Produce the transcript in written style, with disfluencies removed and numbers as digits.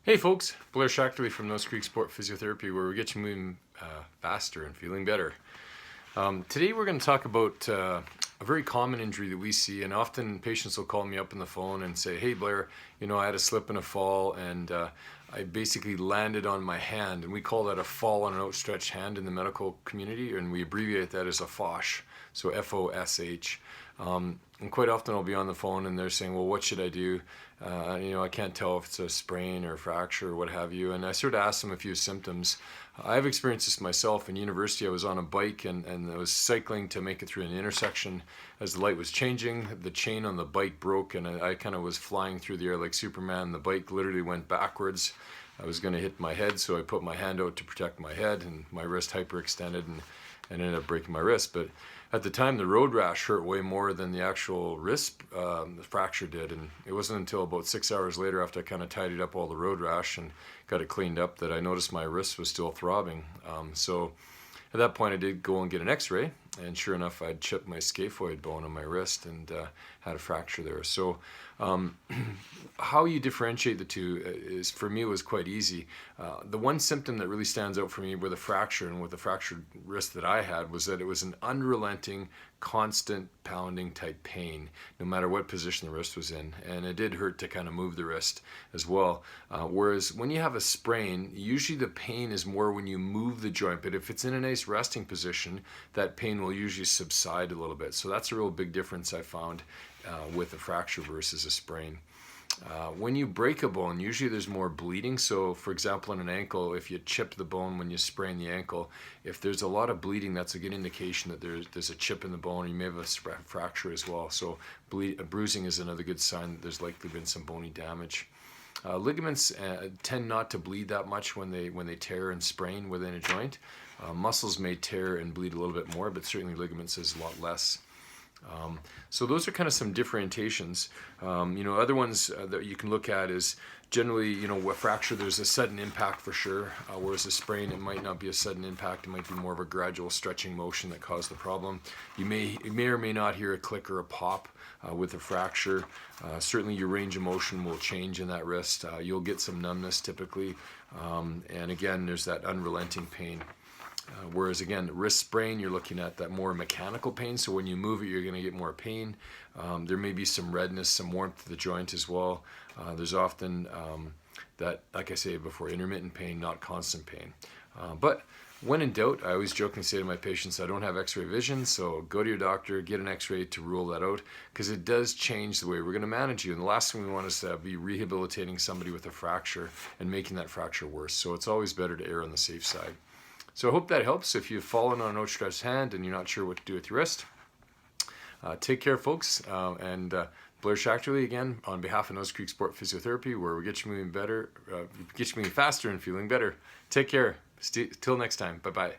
Hey folks, Blair Shackley from Nose Creek Sport Physiotherapy, where we get you moving faster and feeling better. Today we're going to talk about a very common injury that we see, and often patients will call me up on the phone and say, hey Blair, I had a slip and a fall and I basically landed on my hand, and we call that a fall on an outstretched hand in the medical community, and we abbreviate that as a FOSH, so FOSH. And quite often I'll be on the phone and they're saying, well, what should I do? I can't tell if it's a sprain or a fracture or what have you. And I sort of ask them a few symptoms. I've experienced this myself. In university, I was on a bike and I was cycling to make it through an intersection. As the light was changing, the chain on the bike broke and I kind of was flying through the air like Superman. The bike literally went backwards. I was going to hit my head, so I put my hand out to protect my head, and my wrist hyperextended and ended up breaking my wrist. But at the time, the road rash hurt way more than the actual wrist fracture did, and it wasn't until about 6 hours later, after I kind of tidied up all the road rash and got it cleaned up, that I noticed my wrist was still throbbing. So at that point, I did go and get an x-ray, and sure enough, I'd chipped my scaphoid bone on my wrist and had a fracture there. So how you differentiate the two is, for me, was quite easy. The one symptom that really stands out for me with a fracture and with the fractured wrist that I had was that it was an unrelenting, constant pounding type pain, no matter what position the wrist was in. And it did hurt to kind of move the wrist as well. Whereas when you have a sprain, usually the pain is more when you move the joint, but if it's in a nice resting position, that pain will usually subside a little bit. So that's a real big difference I found with a fracture versus a sprain. When you break a bone, usually there's more bleeding. So for example, in an ankle, if you chip the bone when you sprain the ankle, if there's a lot of bleeding, that's a good indication that there's a chip in the bone, or you may have a fracture as well. So bruising is another good sign that there's likely been some bony damage. Ligaments tend not to bleed that much when they tear and sprain within a joint. Muscles may tear and bleed a little bit more, but certainly ligaments is a lot less. So those are kind of some differentiations. Other ones that you can look at is generally, a fracture, there's a sudden impact for sure, whereas a sprain, it might not be a sudden impact. It might be more of a gradual stretching motion that caused the problem. You may or may not hear a click or a pop with a fracture. Certainly your range of motion will change in that wrist. You'll get some numbness typically. And again, there's that unrelenting pain. Whereas again, wrist sprain, you're looking at that more mechanical pain. So when you move it, you're going to get more pain. There may be some redness, some warmth to the joint as well. There's often that, like I say before, intermittent pain, not constant pain. But when in doubt, I always jokingly say to my patients, I don't have x-ray vision, so go to your doctor, get an x-ray to rule that out, because it does change the way we're going to manage you. And the last thing we want is to be rehabilitating somebody with a fracture and making that fracture worse. So it's always better to err on the safe side. So I hope that helps. If you've fallen on an outstretched hand and you're not sure what to do with your wrist, take care, folks. Blair Shackley again on behalf of Nose Creek Sport Physiotherapy, where we get you moving better, get you moving faster and feeling better. Take care. Till next time. Bye-bye.